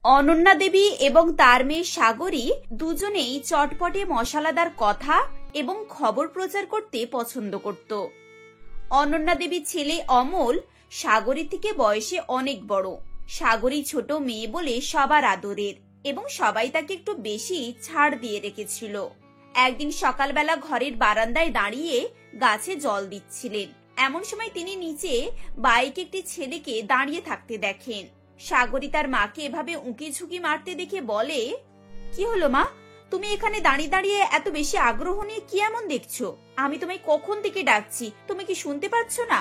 অনন্যা দেবী এবং তার মেয়ে সাগরী দুজনেই চটপটে মশলাদার কথা এবং খবর প্রচার করতে পছন্দ করত। অনন্যা দেবীর ছেলে অমল সাগরী থেকে বয়সে অনেক বড়। সাগরী ছোট মেয়ে বলে সবার আদরের এবং সবাই তাকে একটু বেশি ছাড় দিয়ে রেখেছিল। একদিন সকালবেলা ঘরের বারান্দায় দাঁড়িয়ে গাছে জল দিচ্ছিলেন। এমন সময় তিনি নিচে বাইকে একটি ছেলেকে দাঁড়িয়ে থাকতে দেখেন। সাগরী তার মাকে এভাবে উঁকি ঝুঁকি মারতে দেখে বলে, কি হলো মা, তুমি এখানে দাঁড়িয়ে দাঁড়িয়ে এত বেশি আগ্রহ নিয়ে কি এমন দেখছো? আমি তোমায় কখন থেকে ডাকছি, তুমি কি শুনতে পাচ্ছ না?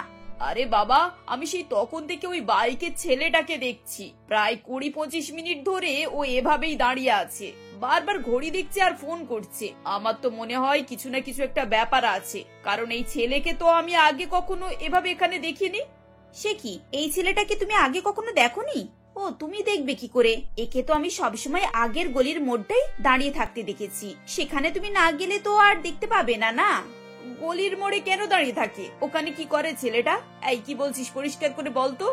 আরে বাবা, আমি সেই তখন থেকে ওই বাইকের ছেলেটাকে দেখছি। প্রায় 20-25 মিনিট ধরে ও এভাবেই দাঁড়িয়ে আছে, বারবার ঘড়ি দেখছে আর ফোন করছে। আমার তো মনে হয় কিছু না কিছু একটা ব্যাপার আছে, কারণ এই ছেলেকে তো আমি আগে কখনো এভাবে এখানে দেখিনি। সে কি, এই ছেলেটাকে তুমি আগে কখনো দেখোনি? ও, তুমি দেখবে কি করে? একে তো আমি সবসময় আগের গলির মোড়টাই দাঁড়িয়ে থাকতে দেখেছি। সেখানে তুমি না গেলে তো আর দেখতে পাবে না। না, গলির মোড়ে কেন দাঁড়িয়ে থাকে? ওখানে কি করে ছেলেটা? এই কি বলছিস, পরিষ্কার করে বলতো।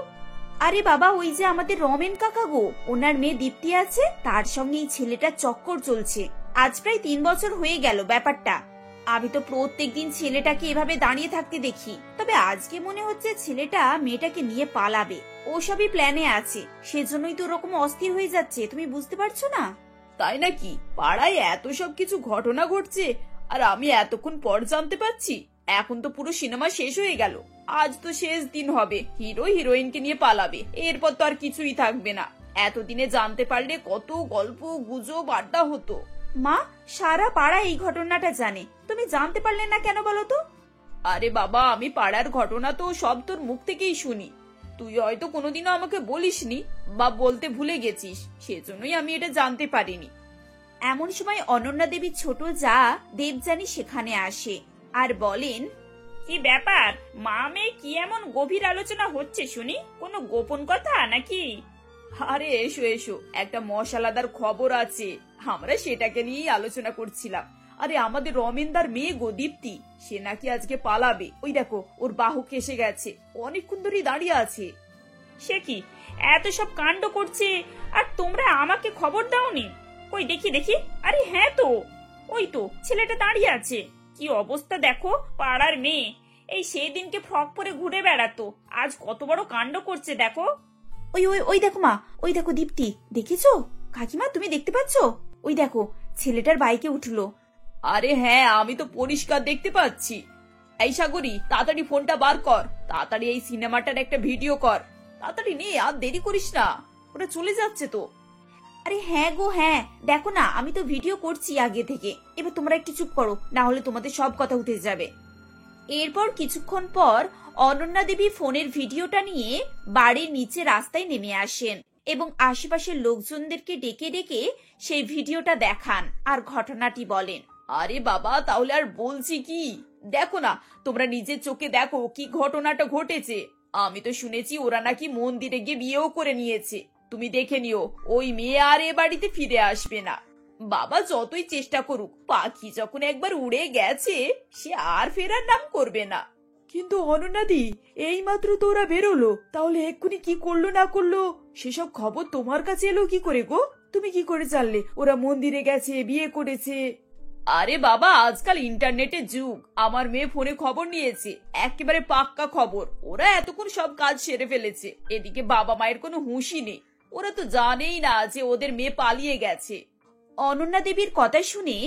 আরে বাবা, ওই যে আমাদের রমেন কাকা গো, ওনার মেয়ে দীপ্তি আছে, তার সঙ্গে এই ছেলেটার চক্কর চলছে। আজ প্রায় 3 বছর হয়ে গেল ব্যাপারটা। আমি তো প্রত্যেকদিন ছেলেটাকে এভাবে দাঁড়িয়ে থাকতে দেখি, তবে আজকে মনে হচ্ছে ছেলেটা মেয়েটাকে নিয়ে পালাবে। ও সবই প্ল্যানে আছে, সেজন্যই তো ওরকম অস্থির হয়ে যাচ্ছে, তুমি বুঝতে পারছো না? তাই নাকি? পাড়ায় এত সব কিছু ঘটনা ঘটছে আর আমি এতক্ষণ পর জানতে পারছি। এখন তো পুরো সিনেমা শেষ হয়ে গেল। আজ তো শেষ দিন হবে, হিরো হিরোইনকে নিয়ে পালাবে, এরপর তো আর কিছুই থাকবে না। এতদিনে জানতে পারলে কত গল্প গুজব আড্ডা হতো। মা, সারা পাড়া এই ঘটনাটা জানে, তুমি জানতে পারলে না কেন বলো তো? আরে বাবা, আমি পাড়ার ঘটনা তো সব তোর মুখ থেকেই শুনি। তুই হয়তো কোনোদিনও আমাকে বলিসনি বা বলতে ভুলে গেছিস, সেজন্যই আমি এটা জানতে পারিনি। এমন সময় অনন্যা দেবীর ছোট যা দেবযানী সেখানে আসে আর বলেন, কি ব্যাপার মা, মেয়ে কি এমন গভীর আলোচনা হচ্ছে শুনি? কোনো গোপন কথা নাকি? আরে এসো এসো, একটা মশলাদার খবর আছে, আমরা সেটাকে নিয়েই আলোচনা করছিলাম। আরে আমাদের রমেনদার মেয়ে গো দীপ্তি, সে নাকি আজকে পালাবে। ওই দেখো, ওর বাহক এসে গেছে, অনেকক্ষণ ধরেই দাঁড়িয়ে আছে। সে কি, এত সব কাণ্ড করছে আর তোমরা আমাকে খবর দাওনি? কই দেখি দেখি। আরে হ্যাঁ তো, ওই তো ছেলেটা দাঁড়িয়ে আছে। কি অবস্থা দেখো, পাড়ার মেয়ে এই সেই দিনকে ফ্রক পরে ঘুরে বেড়াতো, আজ কত বড় কাণ্ড করছে দেখো। ওই ওই ওই দেখো মা, ওই দেখো দীপ্তি, দেখেছো? কাকিমা, তুমি দেখতে পাচ্ছো? ওই দেখো, ছেলেটার বাইকে উঠলো। আরে হ্যাঁ, আমি তো পরিষ্কার দেখতে পাচ্ছি। এই সাগরী, তাড়াতাড়ি ফোনটা বার কর, তাড়াতাড়ি এই সিনেমাটার একটা ভিডিও কর, তাড়াতাড়ি নে, আর দেরি করিস না, ওরা চলে যাচ্ছে তো। আরে হ্যাঁ গো হ্যাঁ, দেখো না, আমি তো ভিডিও করছি আগে থেকে। এবার তোমরা একটু চুপ করো, না হলে তোমাদের সব কথা উঠে যাবে। এরপর কিছুক্ষণ পর অনন্যা দেবী ফোনের ভিডিওটা নিয়ে বাড়ির নিচে রাস্তায় নেমে আসেন এবং আশেপাশের লোকজনদেরকে ডেকে ডেকে সেই ভিডিওটা দেখান আর ঘটনাটি বলেন। আরে বাবা, তাহলে আর বলছি কি, দেখো না, তোমরা নিজের চোখে দেখো কি ঘটনাটা ঘটেছে। আমি তো শুনেছি ওরা নাকি মন্দিরে গিয়ে বিয়েও করে নিয়েছে। তুমি দেখে নিও, ওই মেয়ে আর এ বাড়িতে ফিরে আসবে না। বাবা যতই চেষ্টা করুক, পাখি যখন একবার উড়ে গেছে সে আর ফেরার নাম করবে না। কিন্তু অনন্যাদি, এই মাত্র তো ওরা বেরোলো, তাহলে এক্ষুনি কি করলো না করলো সেসব খবর তোমার কাছে এলো কি করে গো? তুমি কি করে জানলে ওরা মন্দিরে গেছে, বিয়ে করেছে? আরে বাবা, আজকাল ইন্টারনেটের যুগ, আমার মেয়ে ফোনে খবর নিয়েছে, একেবারে পাক্কা খবর। ওরা এতক্ষণ সব কাজ সেরে ফেলেছে, এদিকে বাবা মায়ের কোনো হুঁশই নেই, ওরা তো জানেই না যে ওদের মেয়ে পালিয়ে গেছে। অনন্যা দেবীর কথা শুনে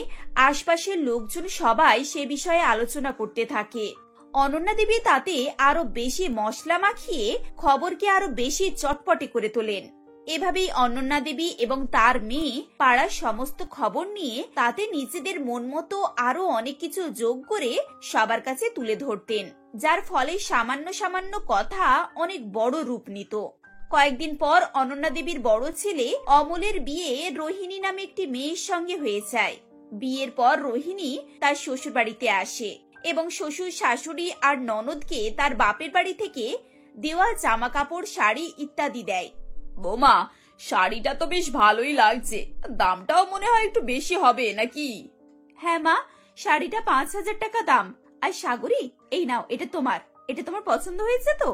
আশপাশের লোকজন সবাই সে বিষয়ে আলোচনা করতে থাকে। অনন্যা দেবী তাতে আরো বেশি মশলা মাখিয়ে খবরকে আরো বেশি চটপটে করে তোলেন। এভাবেই অনন্যা দেবী এবং তার মেয়ে পাড়ার সমস্ত খবর নিয়ে তাতে নিজেদের মন মতো আরো অনেক কিছু যোগ করে সবার কাছে তুলে ধরতেন, যার ফলে সামান্য সামান্য কথা অনেক বড় রূপ নিত। কয়েকদিন পর অনন্যা দেবীর বড় ছেলে অমলের বিয়ে রোহিণী নামে একটি মেয়ের সঙ্গে হয়ে যায়। বিয়ের পর রোহিণী তার শ্বশুর বাড়িতে আসে এবং শ্বশুর শাশুড়ি আর ননদকে তার বাপের বাড়ি থেকে দেওয়া জামা কাপড়, শাড়ি ইত্যাদি দেয়। বোমা, শাড়িটা তো বেশ ভালোই লাগছে, দামটাও মনে হয় একটু বেশি হবে নাকি? হ্যাঁ মা, শাড়িটা 5,000 টাকা দাম। আর সাগরী, এই নাও, এটা তোমার পছন্দ হয়েছে তো?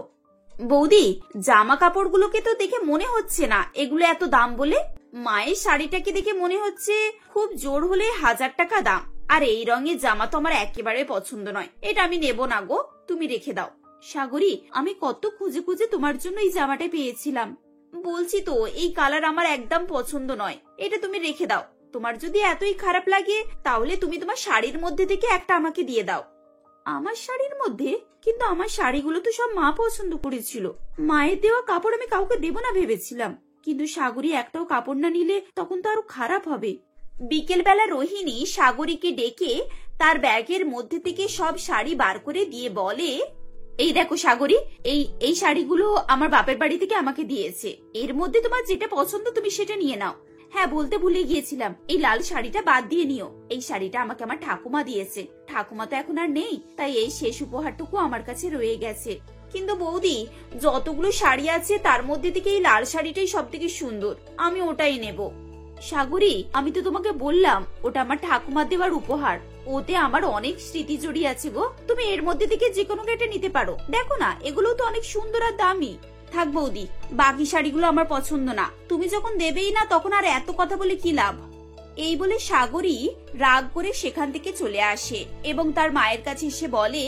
বৌদি, জামা কাপড়গুলোকে তো দেখে মনে হচ্ছে না এগুলো এত দাম বলে। মায়ের শাড়িটাকে দেখে মনে হচ্ছে খুব জোর হলে 1000 টাকা দাম। আর এই রঙের জামা তো আমার একেবারে পছন্দ নয়, এটা আমি নেব না গো, তুমি রেখে দাও। সাগরী, আমি কত খুঁজে খুঁজে তোমার জন্য এই জামাটা পেয়েছিলাম। বলছি তো এই কালার আমার একদম পছন্দ নয়, এটা তুমি রেখে দাও। তোমার যদি এতই খারাপ লাগে তাহলে তুমি তোমার শাড়ির মধ্যে থেকে একটা আমাকে দিয়ে দাও। আমার শাড়ির মধ্যে? কিন্তু আমার শাড়িগুলো তো সব মা পছন্দ করেছিল। মায়ের দেওয়া কাপড় আমি কাউকে দেব না ভেবেছিলাম, কিন্তু সাগরী একটাও কাপড় না নিলে তখন তো আরো খারাপ হবে। বিকেল বেলা রোহিণী সাগরীকে ডেকে তার ব্যাগের মধ্যে থেকে সব শাড়ি বার করে দিয়ে বলে, এই দেখো সাগরী, এই শাড়িগুলো আমার বাপের বাড়ি থেকে আমাকে দিয়েছে। এর মধ্যে তোমার যেটা পছন্দ তুমি সেটা নিয়ে নাও। হ্যাঁ, বলতে ভুলে গিয়েছিলাম, এই লাল শাড়িটা বাদ দিয়ে নিও। এই শাড়িটা আমাকে আমার ঠাকুমা দিয়েছে। ঠাকুমা তো এখন আর নেই, তাই এই শেষ উপহারটুকু আমার কাছে রয়ে গেছে। কিন্তু বৌদি, যতগুলো শাড়ি আছে তার মধ্যে থেকে এই লাল শাড়িটাই সব থেকে সুন্দর, আমি ওটাই নেব। সাগরী, আমি তো তোমাকে বললাম ওটা আমার ঠাকুমা দেওয়ার উপহার, ওতে আমার অনেক স্মৃতি জড়িয়ে আছে গো। তুমি এর মধ্যে থেকে যে কোনো একটা নিতে পারো। দেখো না, এগুলো তো অনেক সুন্দর আর দামি। থাক বৌদি, বাকি শাড়িগুলো আমার পছন্দ না। তুমি যখন দেবেই না তখন আর এত কথা বলে কি লাভ। এই বলে সাগরী রাগ করে সেখান থেকে চলে আসে এবং তার মায়ের কাছে এসে বলে,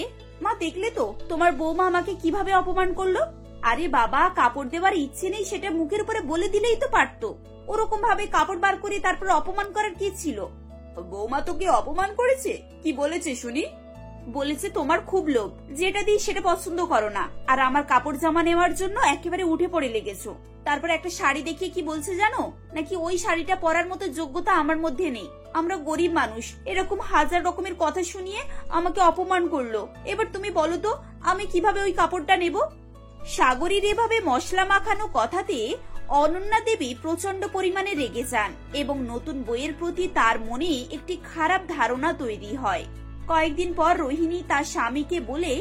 মা দেখলে তো তোমার বৌমা আমাকে কিভাবে অপমান করলো। আরে বাবা, কাপড় দেওয়ার ইচ্ছে নেই সেটা মুখের উপরে বলে দিলেই তো পারতো। ওরকম ভাবে কাপড় বার করে তারপর অপমান করার কি ছিল? বৌমা তোকে অপমান করেছে? কি বলেছে শুনি? বলেছে তোমার খুব লোভ, যেটা দিই সেটা পছন্দ করো না, আর আমার কাপড় জামা নেওয়ার জন্য একেবারে উঠে পড়ে লেগেছো। তারপর একটা শাড়ি দেখিয়ে কি বলছে জানো, নাকি ওই শাড়িটা পরার মতো যোগ্যতা আমার মধ্যে নেই। আমরা গরিব মানুষ, এরকম হাজার রকমের কথা শুনিয়ে আমাকে অপমান করলো। এবার তুমি বলো তো আমি কিভাবে ওই কাপড়টা নেব? সাগরীর এভাবে মশলা মাখানো কথাতে অনন্যা দেবী প্রচন্ড পরিমাণে রেগে যান এবং নতুন বইয়ের প্রতি তার মনে একটি খারাপ ধারণা তৈরি হয়। কয়েকদিন পর রোহিণী তার স্বামীকে বলে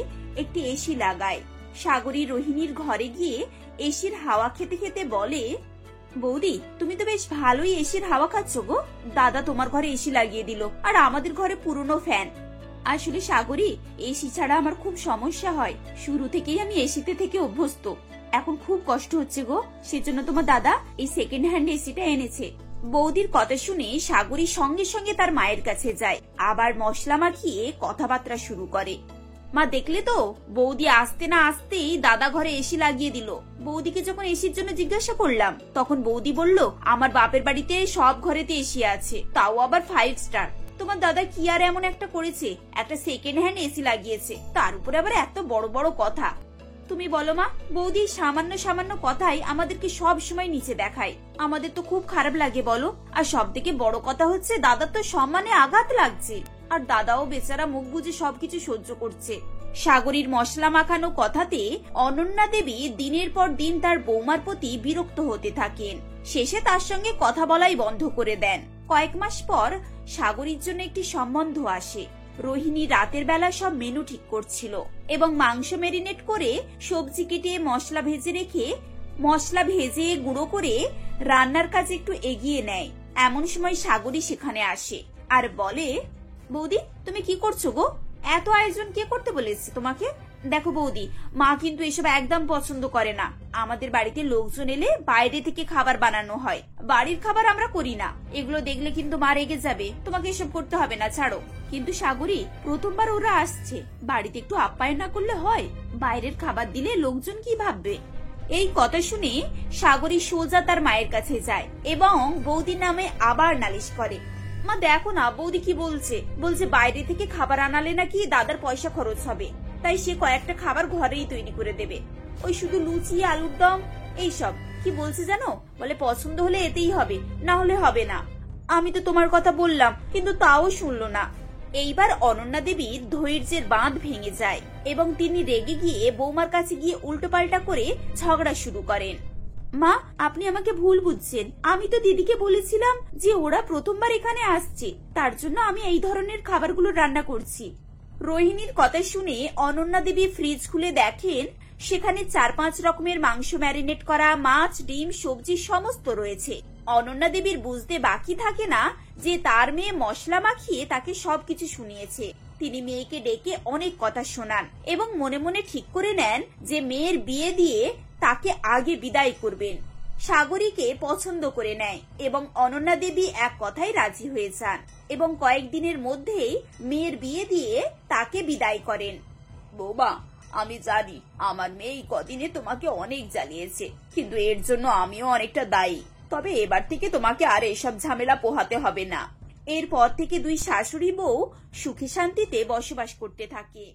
একটি এসি লাগায়। সাগরী রোহিণীর ঘরে গিয়ে এসির হাওয়া খেতে খেতে বলে, বৌদি তুমি তো বেশ ভালোই এসির হাওয়া খাচ্ছ গো। দাদা তোমার ঘরে এসি লাগিয়ে দিল আর আমাদের ঘরে পুরনো ফ্যান। আসলে সাগরী, এসি ছাড়া আমার খুব সমস্যা হয়। শুরু থেকেই আমি এসিতে থেকে অভ্যস্ত। এখন খুব কষ্ট হচ্ছে গো, সেজন্য তোমার দাদা এই সেকেন্ড হ্যান্ড এসিটা এনেছে। বৌদির কথা শুনে সাগরী সঙ্গে সঙ্গে তার মায়ের কাছে যায়, আবার মশলা মাখিয়ে কথাবার্তা শুরু করে। মা দেখলে তো, বৌদি আসতে না আসতেই দাদা ঘরে এসি লাগিয়ে দিল। বৌদিকে যখন এসির জন্য জিজ্ঞাসা করলাম তখন বৌদি বলল, আমার বাপের বাড়িতে সব ঘরেতে এসি আছে, তাও আবার 5 স্টার। তোমার দাদা কি আর এমন একটা করেছে, একটা সেকেন্ড হ্যান্ড এসি লাগিয়েছে, তার উপরে আবার এত বড় বড় কথা। তুমি বলো মা, বৌদি সামান্য সামান্য কথাই আমাদেরকে সব সময় নিচে দেখায়। আমাদের তো খুব খারাপ লাগে বলো। আর সব থেকে বড় কথা হচ্ছে দাদার তো সম্মানে আঘাত লাগছে, আর দাদাও বেচারা মুখ বুজে সবকিছু সহ্য করছে। সাগরীর মশলা মাখানো কথাতে অনন্যা দেবী দিনের পর দিন তার বৌমার প্রতি বিরক্ত হতে থাকেন। শেষে তার সঙ্গে কথা বলাই বন্ধ করে দেন। কয়েক মাস পর সাগরীর জন্য একটি সম্বন্ধ আসে। রোহিণী রাতের বেলা সব মেনু ঠিক করছিল এবং মাংস ম্যারিনেট করে সবজি কেটে মশলা ভেজে রেখে মশলা ভেজে গুঁড়ো করে রান্নার কাজ একটু এগিয়ে নেয়। এমন সময় সাগরী সেখানে আসে আর বলে, বৌদি তুমি কি করছো গো? এত আয়োজন কে করতে বলেছে তোমাকে? দেখো বৌদি, মা কিন্তু এসব একদম পছন্দ করে না। আমাদের বাড়িতে লোকজন এলে বাইরে থেকে খাবার বানানো হয়, বাড়ির খাবার আমরা করি না। এগুলো দেখলে কিন্তু মা রেগে যাবে। তোমাকে এসব করতে হবে না, ছাড়ো। কিন্তু সাগরী, প্রথমবার ওরা আসছে, বাড়িতে একটু আপ্যায়ন না করলে হয়? বাইরের খাবার দিলে লোকজন কি ভাববে? এই কথা শুনে সাগরী সোজা তার মায়ের কাছে যায় এবং বৌদির নামে আবার নালিশ করে। মা দেখো না, বৌদি কি বলছে, বলছে বাইরে থেকে খাবার আনালে নাকি দাদার পয়সা খরচ হবে, তাই সে কয়েকটা খাবার ঘরেই তৈরি করে দেবে। ওই শুধু লুচি, আলুর দম, এইসব। কি বলছে জানো, বলে পছন্দ হলে এতেই হবে, না হলে হবে না। আমি তো তোমার কথা বললাম, কিন্তু তাও শুনলো না। এইবার অনন্যা দেবীর ধৈর্যের বাঁধ ভেঙে যায় এবং তিনি রেগে গিয়ে বৌমার কাছে গিয়ে উল্টোপাল্টা করে ঝগড়া শুরু করেন। মা, আপনি আমাকে ভুল বুঝছেন। আমি তো দিদিকে বলেছিলাম যে ওরা প্রথমবার এখানে আসছে, তার জন্য আমি এই ধরনের খাবারগুলো রান্না করছি। রোহিণীর কথা শুনে অনন্যা দেবী ফ্রিজ খুলে দেখেন সেখানে 4-5 রকমের মাংস ম্যারিনেট করা, মাছ, ডিম, সবজি সমস্ত রয়েছে। অনন্যা দেবীর বুঝতে বাকি থাকে না যে তার মেয়ে মশলা মাখিয়ে তাকে সবকিছু শুনিয়েছে। তিনি মেয়েকে ডেকে অনেক কথা শোনান এবং মনে মনে ঠিক করে নেন যে মেয়ের বিয়ে দিয়ে তাকে আগে বিদায় করবেন। সাগরীকে পছন্দ করে নেয় এবং অনন্যা দেবী এক কথায় রাজি হয়ে যান এবং কয়েকদিনের মধ্যেই মেয়ের বিয়ে দিয়ে তাকে বিদায় করেন। বৌমা, আমি জানি আমার মেয়ে এই কদিনে তোমাকে অনেক জ্বালিয়েছে, কিন্তু এর জন্য আমিও অনেকটা দায়ী। তবে এবার থেকে তোমাকে আর এসব ঝামেলা পোহাতে হবে না। এরপর থেকে দুই শাশুড়ি বউ সুখে শান্তিতে বসবাস করতে থাকে।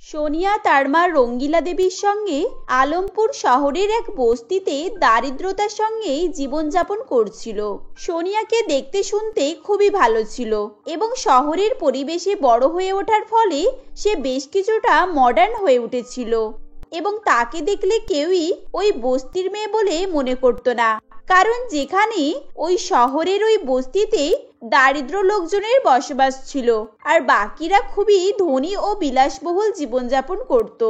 সোনিয়া তার মা রঙ্গিলা দেবীর সঙ্গে আলমপুর শহরের এক বস্তিতে দারিদ্রতার সঙ্গে জীবনযাপন করছিল। সোনিয়াকে দেখতে শুনতে খুবই ভালো ছিল এবং শহরের পরিবেশে বড় হয়ে ওঠার ফলে সে বেশ কিছুটা মডার্ন হয়ে উঠেছিল এবং তাকে দেখলে কেউই ওই বস্তির মেয়ে বলে মনে করতো না, কারণ যেখানে ওই শহরের ওই বস্তিতে দারিদ্র লোকজনের বসবাস ছিল আর বাকিরা খুবই ধনী ও বিলাসবহুল জীবনযাপন করত।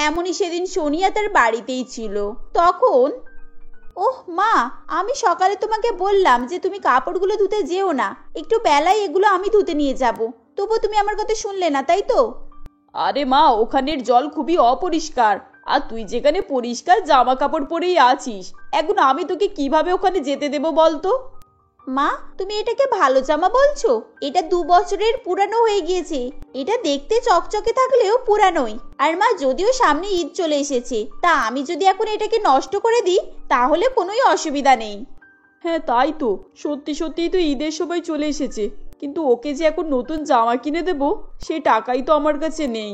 এমনই সেদিন সোনিয়া তার বাড়িতেই ছিল। তখন, ওহ মা, আমি সকালে তোমাকে বললাম যে তুমি কাপড়গুলো ধুতে যেও না, একটু বেলায় এগুলো আমি ধুতে নিয়ে যাব, তবু তুমি আমার কথা শুনলে না, তাই তো? আরে মা, ওখানের জল খুবই অপরিষ্কার, আর তুই যেখানে পরিষ্কার জামা কাপড় পরেই আছিস, এখন আমি তোকে কিভাবে ওখানে যেতে দেবো বলতো? মা, তুমি এটাকে ভালো জামা বলছো? এটা 2 বছরের পুরানো হয়ে গিয়েছে। এটা দেখতে চকচকে থাকলেও পুরানোই। আর মা, যদিও সামনে ঈদ চলে এসেছে, তা আমি যদি এখন এটাকে নষ্ট করে দিই তাহলে কোনোই অসুবিধা নেই। হ্যাঁ তাই তো, সত্যি সত্যিই তো ঈদের সময় চলে এসেছে, কিন্তু ওকে যে এখন নতুন জামা কিনে দেবো সেই টাকাই তো আমার কাছে নেই।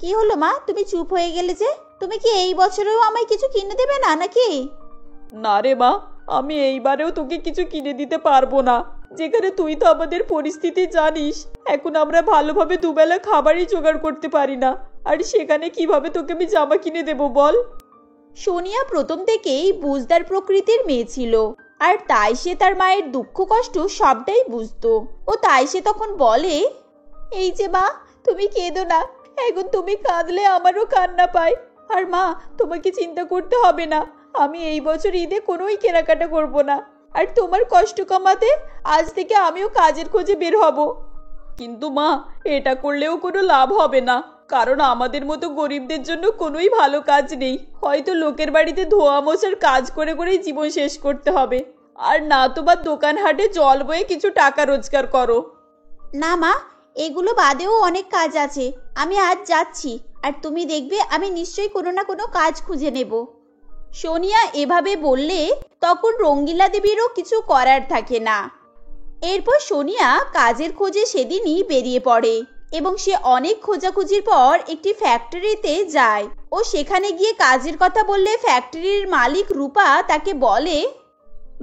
কি হলো মা, তুমি চুপ হয়ে গেলে যে? তুমি কি এই বছরেও আমায় কিছু কিনে দেবে না নাকি? না রে মা, আমি এইবারেও তোকে কিছু কিনে দিতে পারবো না, যেখানে তুই তো আমাদের পরিস্থিতি জানিস। এখন আমরা ভালোভাবে দুবেলা খাবারই জোগাড় করতে পারি না, আর সেখানে কিভাবে তোকে আমি জামা কিনে দেবো বল? সোনিয়া প্রথম থেকেই বুঝদার প্রকৃতির মেয়ে ছিল, আর তাই সে তার মায়ের দুঃখ কষ্ট সবটাই বুঝতো। ও তাই সে তখন বলে, এই যে মা, তুমি কেঁদো না, এখন তুমি কাঁদলে আমারও কান্না পায়। আর মা, তোমাকে চিন্তা করতে হবে না, আমি এই বছর ঈদে কোনোই কেনাকাটা করব না। আর তোমার কষ্ট কমাতে আজ থেকে আমিও কাজের খোঁজে বের হব। কিন্তু মা, এটা করলেও কোনো লাভ হবে না, কারণ আমাদের মতো গরিবদের জন্য কোনোই ভালো কাজ নেই। হয়তো লোকের বাড়িতে ধোয়া মোছার কাজ করে করেই জীবন শেষ করতে হবে, আর না তোমার দোকান হাটে জল বয়ে কিছু টাকা রোজগার করো। না মা, এগুলো বাদেও অনেক কাজ আছে। আমি আজ যাচ্ছি, আর তুমি দেখবে আমি নিশ্চয়ই কোনো না কোনো কাজ খুঁজে নেব। সোনিয়া এভাবে বললে তখন রঙ্গিলা দেবীরও কিছু করার থাকে না। এরপর সোনিয়া কাজের খোঁজে সেদিনই বেরিয়ে পড়ে এবং সে অনেক খোঁজাখুঁজির পর একটি ফ্যাক্টরিতে যায়। ও সেখানে গিয়ে কাজের কথা বললে ফ্যাক্টরির মালিক রূপা তাকে বলে,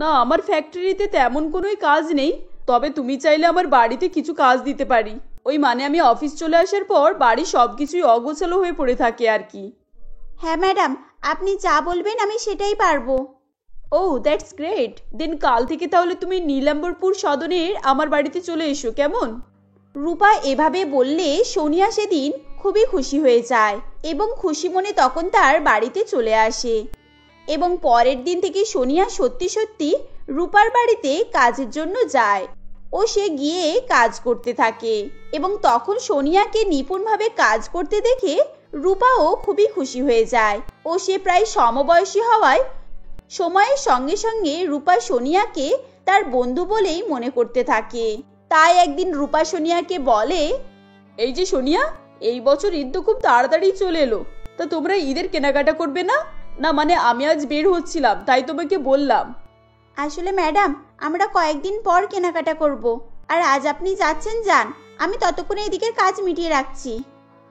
না, আমার ফ্যাক্টরিতে তেমন কোনোই কাজ নেই, তবে তুমি চাইলে আমার বাড়িতে কিছু কাজ দিতে পারি। ওই মানে আমি অফিস চলে আসার পর বাড়ি সবকিছুই অগোছালো হয়ে পড়ে থাকে আর কি। হ্যাঁ ম্যাডাম, আপনি যা বলবেন আমি সেটাই পারবো। ও দ্যাটস গ্রেট, দেন কাল থেকে তাহলে তুমি নীলাম্বরপুর সদনের আমার বাড়িতে চলে এসো, কেমন? রূপা এভাবে বললে সোনিয়া সেদিন খুবই খুশি হয়ে যায় এবং খুশি মনে তখন তার বাড়িতে চলে আসে। এবং পরের দিন থেকে সোনিয়া সত্যি সত্যি রূপার বাড়িতে কাজের জন্য যায় ও সে গিয়ে কাজ করতে থাকে এবং তখন সোনিয়াকে নিপুণভাবে কাজ করতে দেখে রূপাও খুবই খুশি হয়ে যায় ও সে প্রায় সমবয়সী হওয়ায় সময়ের সঙ্গে সঙ্গে রূপা সোনিয়াকে তার বন্ধু বলেই মনে করতে থাকে। তাই একদিন রূপা সোনিয়াকে বলে, এই যে সোনিয়া, এই বছর ঈদ তো খুব তাড়াতাড়ি চলে এলো, তা তোমরা ঈদের কেনাকাটা করবে না? না মানে আমি আজ বের হচ্ছিলাম তাই তোমাকে বললাম। আসলে ম্যাডাম, আমরা কয়েকদিন পর কেনাকাটা করব, আর আজ আপনি যাচ্ছেন যান, আমি ততক্ষণে এদিকের কাজ মিটিয়ে রাখছি।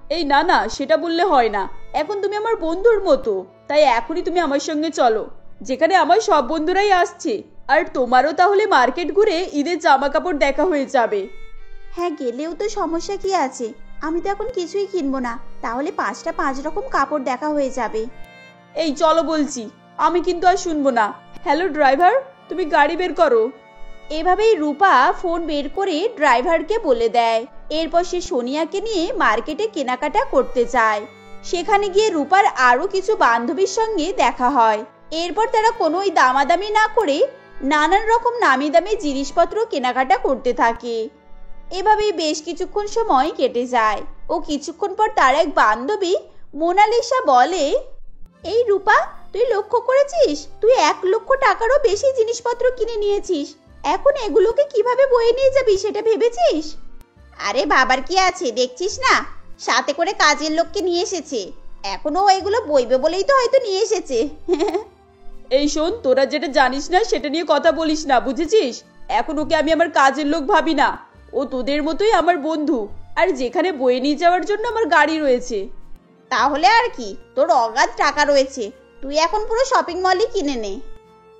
এই না না, সেটা বললে হয় না, এখন তুমি আমার বন্ধুর মতো, তাই এখনই তুমি আমার সঙ্গে চলো, যেখানে আমার সব বন্ধুরাই আসছে, আর তোমারও তাহলে মার্কেট ঘুরে ঈদের জামা কাপড় দেখা হয়ে যাবে। হ্যাঁ, গেলেও তো সমস্যা কি আছে, আমি তো এখন কিছুই কিনবো না, তাহলে 5টা 5 রকম কাপড় দেখা হয়ে যাবে। এই চলো বলছি, আমি কিন্তু আর শুনবো না। হ্যালো ড্রাইভার, তুমি গাড়ি বের করো। এভাবেই রূপা ফোন বের করে ড্রাইভারকে বলে দেয়। এরপর সে সোনিয়াকে নিয়ে মার্কেটে কেনাকাটা করতে যায়। সেখানে গিয়ে রূপার আরো কিছু বান্ধবীর সঙ্গে দেখা হয়। এরপর তারা কোনোই দামাদামি না করে নানান রকম নামি দামি জিনিসপত্র কেনাকাটা করতে থাকে। এভাবেই বেশ কিছুক্ষণ সময় কেটে যায় ও কিছুক্ষণ পর তার এক বান্ধবী মোনালিসা বলে, এই রূপা, তুই লক্ষ্য করেছিস তুই 1,00,000 টাকারও বেশি জিনিসপত্র কিনে নিয়েছিস। এখন এগুলোকে কিভাবে বয়ে নিয়ে যাবি সেটা ভেবেছিস? আরে বাবার কি আছে, দেখছিস না সাথে করে কাজের লোককে নিয়ে এসেছে। এখনো এগুলো বইবে বলেই তো হয়তো নিয়ে এসেছে। এই শোন, তোরা যেটা জানিস না সেটা নিয়ে কথা বলিস না, বুঝেছিস? এখন ওকে আমি আমার কাজের লোক ভাবি না, ও তোদের মতোই আমার বন্ধু। আর যেখানে বয়ে নিয়ে যাওয়ার জন্য আমার গাড়ি রয়েছে। তাহলে আর কি, তোর অগাধ টাকা রয়েছে, তুই এখন পুরো শপিং মলই কিনে নে।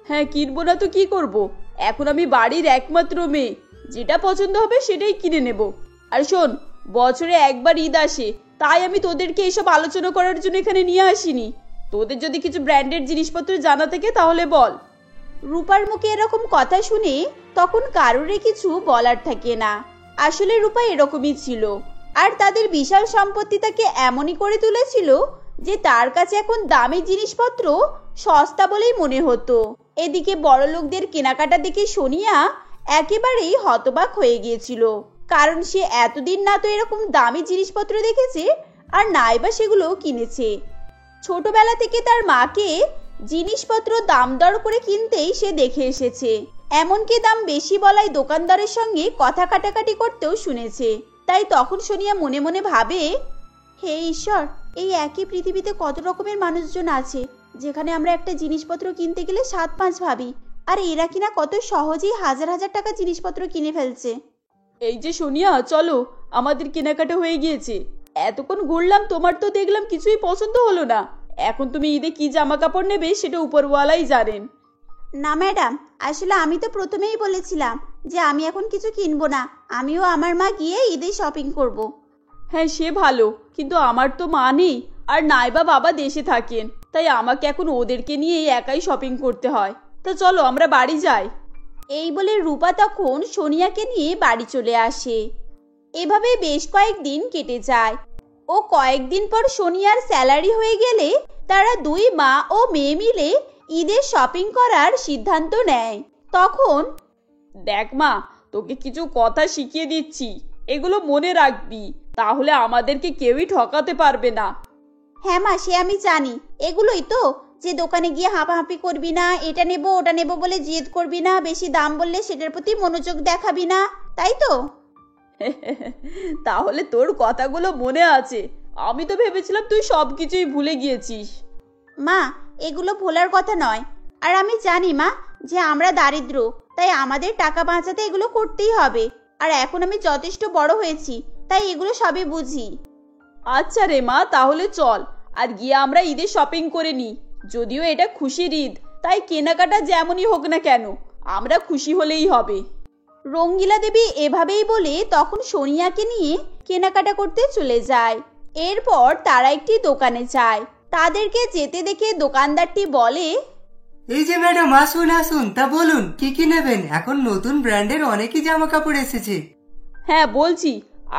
হ্যাঁ, কিনবো না তো কি করব? এখন আমি বাড়ির একমাত্র মেয়ে, যেটা পছন্দ হবে সেটাই কিনে নেব। আর শোন, বছরে একবার ঈদ আসে, তাই আমি তোদেরকে এসব আলোচনা করার জন্য এখানে নিয়ে আসিনি। তোদের যদি কিছু ব্র্যান্ডেড জিনিসপত্র জানা থাকে তাহলে বল। রূপার মুখে এরকম কথা শুনে তখন কারোরই কিছু বলার থাকে না। আসলে রূপা এরকমই ছিল, আর তাদের বিশাল সম্পত্তি তাকে এমনই করে তুলেছিল যে তার কাছে এখন দামি জিনিসপত্র সস্তা বলেই মনে হতো। এদিকে বড়লোকদের কেনাকাটা দেখে সোনিয়া একেবারেই হতবাক হয়ে গিয়েছিল, কারণ সে এতদিন না তো এরকম দামি জিনিসপত্র দেখেছে, আর নাই বা সেগুলো কিনেছে। ছোটবেলা থেকে তার মাকে জিনিসপত্র দাম দর করে কিনতেই সে দেখে এসেছে, এমনকি দাম বেশি বলায় দোকানদারের সঙ্গে কথা কাটাকাটি করতেও শুনেছে। তাই তখন সোনিয়া মনে মনে ভাবে, হে ঈশ্বর, এই একই পৃথিবীতে কত রকমের মানুষজন আছে, যেখানে আমরা একটা জিনিসপত্র কিনতে গেলে 7-5 ভাবি, আর এরা কিনা কত সহজেই হাজার হাজার টাকা জিনিসপত্র কিনে ফেলছে। এই যে সোনিয়া, চলো, আমাদের কেনাকাটা হয়ে গিয়েছে। এতক্ষণ ঘুরলাম, তোমার তো দেখলাম কিছুই পছন্দ হলো না। এখন তুমি ঈদে কি জামা কাপড় নেবে সেটা উপরওয়ালাই জানেন। না ম্যাডাম, আসলে আমি তো প্রথমেই বলেছিলাম যে আমি এখন কিছু কিনবো না, আমিও আমার মা গিয়ে ঈদে শপিং করব। হ্যাঁ, সে ভালো, কিন্তু আমার তো মা নেই, আর নাইবা বাবা দেশে থাকেন, তাই আমাকে এখন ওদেরকে নিয়ে একাই শপিং করতে হয়। তা চলো আমরা বাড়ি যাই। এই বলে রূপা তখন সোনিয়াকে নিয়ে বাড়ি চলে আসে। এভাবে বেশ কয়েকদিন কেটে যায়, ও কয়েকদিন পর সোনিয়ার স্যালারি হয়ে গেলে তারা দুই মা ও মেয়ে মিলে ঈদের শপিং করার সিদ্ধান্ত নেয়। তখন, দেখ মা, তোকে কিছু কথা শিখিয়ে দিচ্ছি, এগুলো মনে রাখবি, তাহলে আমাদেরকে কেউই ঠকাতে পারবে না। হ্যাঁ মা, সে আমি জানি। এগুলোই তো, যে দোকানে গিয়ে হাঁপাহাঁপি করবি না, এটা নেব ওটা নেব বলে জেদ করবি না, বেশি দাম বললে সেটার প্রতি মনোযোগ দেখাবি না, তাই তো? তাহলে তোর কথাগুলো মনে আছে, আমি তো ভেবেছিলাম তুই সবকিছুই ভুলে গিয়েছিস। মা, এগুলো ভোলার কথা নয়, আর আমি জানি মা যে আমরা দারিদ্র, তাই আমাদের টাকা বাঁচাতে এগুলো করতেই হবে। আর এখন আমি যথেষ্ট বড় হয়েছি, তাই এগুলো সবই বুঝি। আচ্ছা রে মা, তাহলে চল আর গিয়ে আমরা ঈদের শপিং করে নিই। যদিও এটা খুশির ঈদ, তাই কেনাকাটা যেমনই হোক না কেন আমরা খুশি হলেই হবে। রঙ্গিলা দেবী এভাবেই বলে তখন সোনিয়াকে নিয়ে কেনাকাটা করতে চলে যায়। এরপর তারা একটি দোকানে যায়। তাদেরকে যেতে দেখে দোকানদারটি বলে, এই যে ম্যাডাম, আসুন আসুন, তা বলুন কি কি নেবেন? এখন নতুন ব্র্যান্ডের অনেকই জামা কাপড় এসেছে। হ্যাঁ বলছি,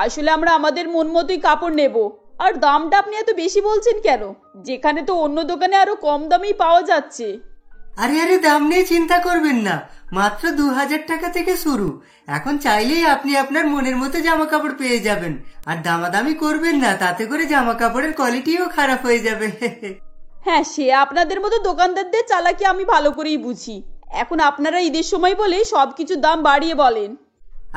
আসলে আমরা আমাদের মন মতোই কাপড় নেব। আর দামটা আপনি এত বেশি বলছেন কেন, যেখানে তো অন্য দোকানে আরো কম দামেই পাওয়া যাচ্ছে? আরে আরে, দাম নিয়ে চিন্তা করবেন না, মাত্র 2,000 টাকা থেকে শুরু। এখন চাইলেই আপনি আপনার মনের মতো জামা কাপড় পেয়ে যাবেন। আর দামাদামি করবেন না, তাতে করে জামা কাপড়ের কোয়ালিটিও খারাপ হয়ে যাবে। হ্যাঁ, সে আপনাদের মতো দোকানদারদের চালাকি আমি ভালো করেই বুঝি। এখন আপনারা ঈদের সময় বলে সবকিছু দাম বাড়িয়ে বলেন।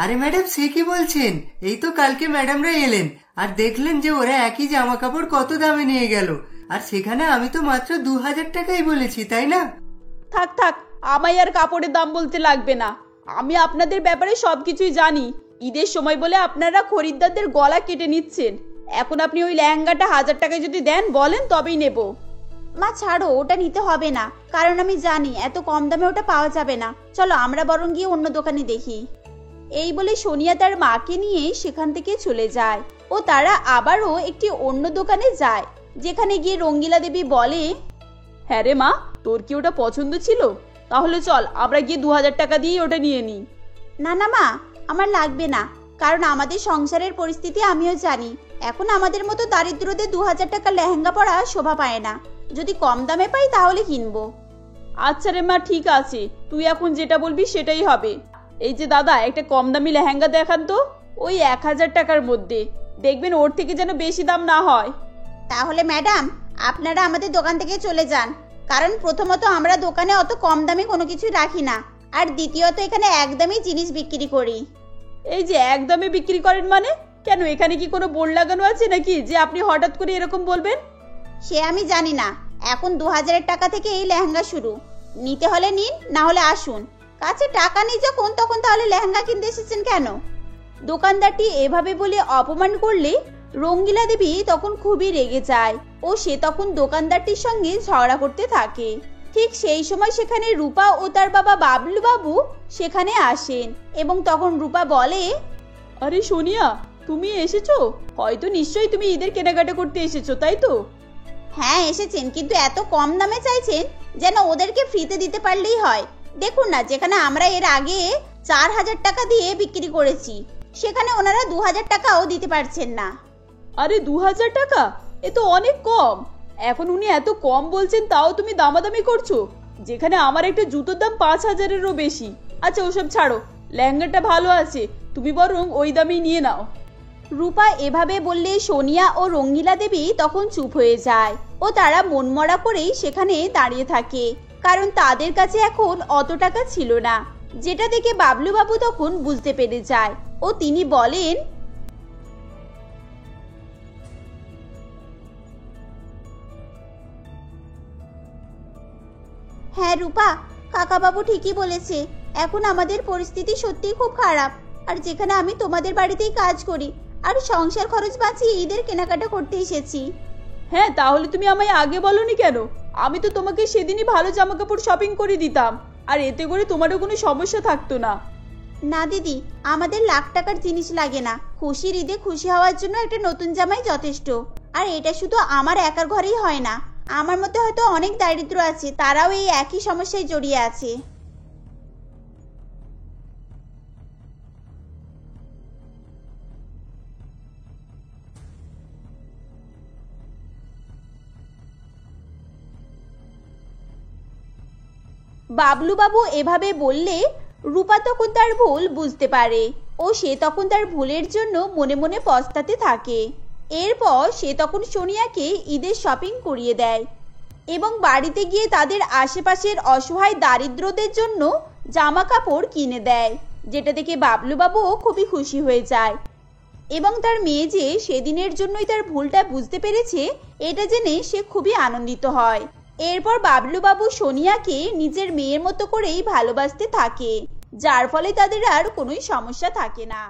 আরে ম্যাডাম, সে কি বলছেন? এই তো কালকে ম্যাডামরা এলেন আর দেখলেন যে ওরা একই জামা কাপড় কত দামে নিয়ে গেল, আর সেখানে আমি তো মাত্র 2,000 টাকাই বলেছি, তাই না? থাক থাক, আমায় আর কাপড়ের দাম বলতে লাগবে না। আমি আপনাদের ব্যাপারে সবকিছুই জানি। ঈদের সময় বলে আপনারা খরিদ্দারদের গলা কেটে নিচ্ছেন। এখন আপনি ওই লেহেঙ্গাটা 1,000 টাকায় যদি দেন বলেন তবেই নেব। মা ছাড়ো, ওটা নিতে হবে না, কারণ আমি জানি এত কম দামে ওটা পাওয়া যাবে না। চলো আমরা বরং গিয়ে অন্য দোকানে দেখি। এই বলে সোনিয়া তার মাকে নিয়ে সেখান থেকে চলে যায় ও তারা আবারও একটি অন্য দোকানে যায়, যেখানে গিয়ে রঙ্গিলা দেবী বলে, হ্যাঁ রে মা, তোর কি ওটা পছন্দ ছিল? তাহলে চল আমরা গিয়ে 2,000 টাকা দিয়ে ওটা নিয়ে নিই। না না মা, আমার লাগবে না, কারণ আমাদের সংসারের পরিস্থিতি আমিও জানি। এখন আমাদের মতো দারিদ্রদের 2,000 টাকা লেহেঙ্গা পরা শোভা পায় না। যদি কম দামে পাই তাহলে কিনবো। আচ্ছা রে মা, ঠিক আছে, তুই এখন যেটা বলবি সেটাই হবে। এই যে দাদা, একটা কম দামি লেহেঙ্গা দেখান তো, ওই 1,000 টাকার মধ্যে। দেখবেন ওর থেকে যেন বেশি দাম না হয়। তাহলে ম্যাডাম আপনারা আমাদের দোকান থেকে চলে যান, কারণ প্রথমত আমরা দোকানে অত কম দামে কোনো কিছু রাখি না, আর দ্বিতীয়ত এখানে একদমই জিনিস বিক্রি করি। এই যে একদমই বিক্রি করেন মানে? কেন, এখানে কি কোনো বোর্ড লাগানো আছে নাকি যে আপনি হঠাৎ করে এরকম বলবেন? সে আমি জানি না, এখন 2000 টাকা থেকে এই লেহেঙ্গা শুরু, নিতে হলে নিন, না হলে আসুন। কাছে টাকা নেই যখন, তখন তাহলে লেহেঙ্গা কিনতে এসেছেন কেন? দোকানদারটি এভাবে বলে অপমান করলে রঙ্গিলা দেবী তখন খুবই রেগে যায় ও সে তখন দোকানদারটির সঙ্গে ঝগড়া করতে থাকে। ঠিক সেই সময় সেখানে রূপা ও তার বাবা বাবলু বাবু সেখানে আসেন এবং তখন রূপা বলে, আরে সোনিয়া, তুমি এসেছো? হয়তো নিশ্চয়ই তুমি ঈদের কেনাকাটা করতে এসেছো, তাই তো? হ্যাঁ এসেছেন, কিন্তু এত কম দামে চাইছেন যেন ওদেরকে ফ্রিতে দিতে পারলেই হয়। দেখুন না, যেখানে আমরা এর আগে 4000 টাকা দিয়ে বিক্রি করেছি সেখানে ওনারা 2000 টাকাও দিতে পারছেন না। আরে 2000 টাকা? এ তো অনেক কম। এখন উনি এত কম বলছেন, তাও তুমি দামাদামি করছো, যেখানে আমার একটা জুতোর দাম 5000-এরও বেশি। আচ্ছা ওসব ছাড়ো, লেহেঙ্গাটা ভালো আছে, তুমি বরং ওই দামেই নিয়ে নাও। রূপা এভাবে বললে সোনিয়া ও রঙ্গিলা দেবী তখন চুপ হয়ে যায় ও তারা মনমরা করেই সেখানে দাঁড়িয়ে থাকে, কারণ তাদের কাছে এখন অত টাকা ছিল না, যেটা দেখে বাবলু বাবু তখন বুঝতে পেরে যায় ও তিনি বলেন, হ্যাঁ রূপা, কাকা বাবু ঠিকই বলেছে, এখন আমাদের পরিস্থিতি সত্যি খুব খারাপ, আর যেখানে আমি তোমাদের বাড়িতেই কাজ করি আর সংসার খরচ বাঁচিয়ে ঈদের কেনাকাটা করতে এসেছি। হ্যাঁ, তাহলে তুমি আমায় আগে বলনি কেন? আমি তো তোমাকে সেদিনই ভালো জামা কাপড় শপিং করে দিতাম, আর এতে করে তোমারও কোনো সমস্যা থাকতো না। না দিদি, আমাদের লাখ টাকার জিনিস লাগে না, খুশির ঈদে খুশি হওয়ার জন্য একটা নতুন জামাই যথেষ্ট। আর এটা শুধু আমার একার ঘরেই হয় না, আমার মধ্যে হয়তো অনেক দারিদ্র আছে, তারাও এই একই সমস্যায় জড়িয়ে আছে। বাবলু বাবু এভাবে বললে রূপা তখন তার ভুল বুঝতে পারে ও সে তখন তার ভুলের জন্য মনে মনে পস্তাতে থাকে। এরপর সে তখন সোনিয়াকে ঈদের শপিং করিয়ে দেয় এবং বাড়িতে গিয়ে তাদের আশেপাশের অসহায় দারিদ্রদের জন্য জামা কাপড় কিনে দেয়, যেটা দেখে বাবলু বাবুও খুবই খুশি হয়ে যায় এবং তার মেয়ে যে সেদিনের জন্যই তার ভুলটা বুঝতে পেরেছে এটা জেনে সে খুবই আনন্দিত হয়। এরপর বাবলু বাবু সোনিয়াকে নিজের মেয়ের মতো করেই ভালোবাসতে থাকে, যার ফলে তাদের আর কোনোই সমস্যা থাকে না।